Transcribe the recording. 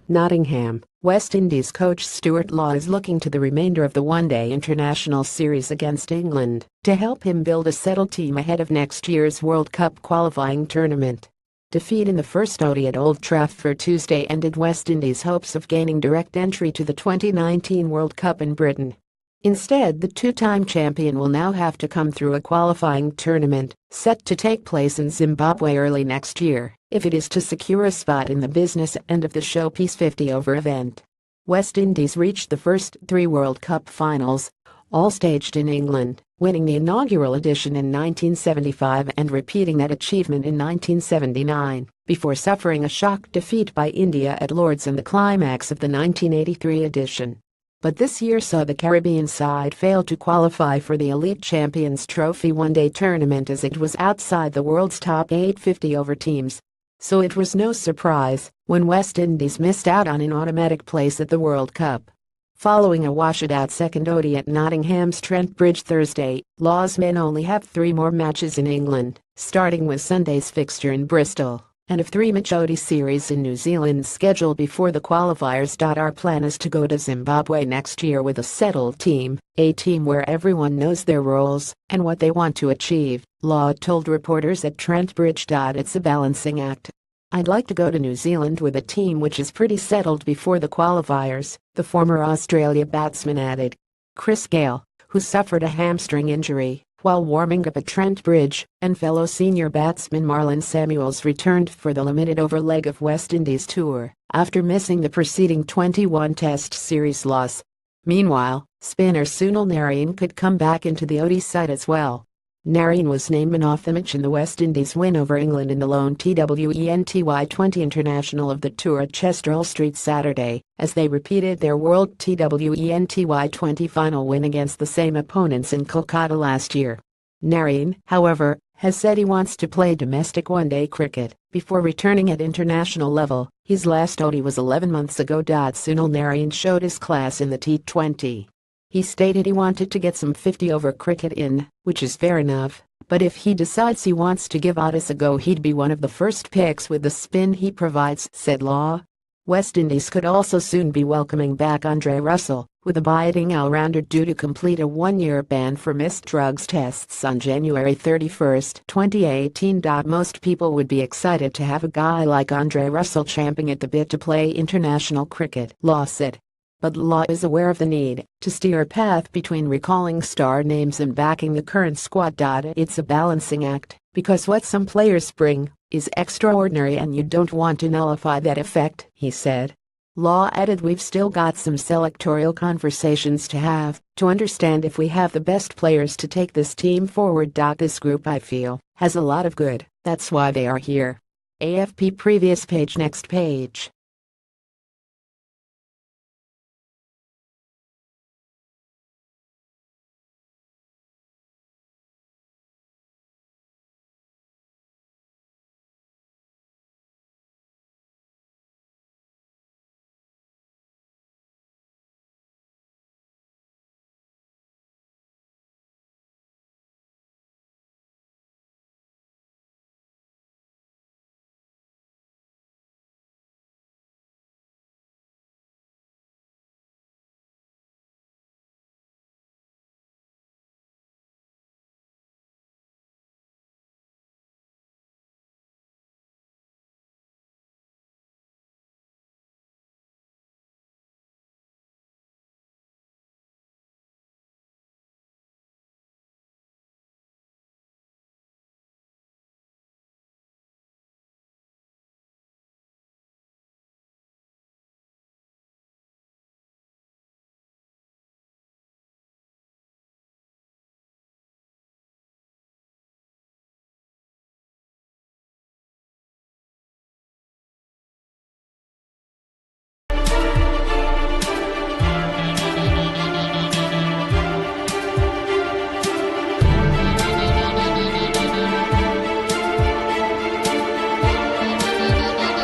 Nottingham, West Indies coach Stuart Law is looking to the remainder of the One-Day International series against England to help him build a settled team ahead of next year's World Cup qualifying tournament. Defeat in the first ODI at Old Trafford Tuesday ended West Indies' hopes of gaining direct entry to the 2019 World Cup in Britain. Instead, the two-time champion will now have to come through a qualifying tournament set to take place in Zimbabwe early next year if it is to secure a spot in the business end of the Showpiece 50 over event. West Indies reached the first three World Cup finals, all staged in England, winning the inaugural edition in 1975 and repeating that achievement in 1979, before suffering a shock defeat by India at Lord's in the climax of the 1983 edition. But this year saw the Caribbean side fail to qualify for the Elite Champions Trophy one-day tournament as it was outside the world's top 8 50-over teams. So it was no surprise when West Indies missed out on an automatic place at the World Cup. Following a washed-out second ODI at Nottingham's Trent Bridge Thursday, Law's men only have 3 more matches in England, starting with Sunday's fixture in Bristol, and a 3-match ODI series in New Zealand scheduled before the qualifiers. Our plan is to go to Zimbabwe next year with a settled team, a team where everyone knows their roles and what they want to achieve, Law told reporters at Trent Bridge. It's a balancing act. I'd like to go to New Zealand with a team which is pretty settled before the qualifiers, the former Australia batsman added. Chris Gale, who suffered a hamstring injury while warming up at Trent Bridge, and fellow senior batsman Marlon Samuels returned for the limited-over leg of West Indies tour after missing the preceding 21-test series loss. Meanwhile, spinner Sunil Narine could come back into the ODI side as well. Narine was named man of the match in the West Indies win over England in the lone T20 International of the tour at Chester Street Saturday, as they repeated their World T20 final win against the same opponents in Kolkata last year. Narine, however, has said he wants to play domestic one-day cricket before returning at international level. His last ODI was 11 months ago. Sunil Narine showed his class in the T20. He stated he wanted to get some 50-over cricket in, which is fair enough, but if he decides he wants to give Otis a go, he'd be one of the first picks with the spin he provides, said Law. West Indies could also soon be welcoming back Andre Russell, with a biting all-rounder due to complete a 1-year ban for missed drugs tests on January 31, 2018. Most people would be excited to have a guy like Andre Russell champing at the bit to play international cricket, Law said. But Law is aware of the need to steer a path between recalling star names and backing the current squad. It's a balancing act, because what some players bring is extraordinary and you don't want to nullify that effect, he said. Law added, we've still got some selectorial conversations to have to understand if we have the best players to take this team forward. This group, I feel, has a lot of good, that's why they are here. AFP previous page next page.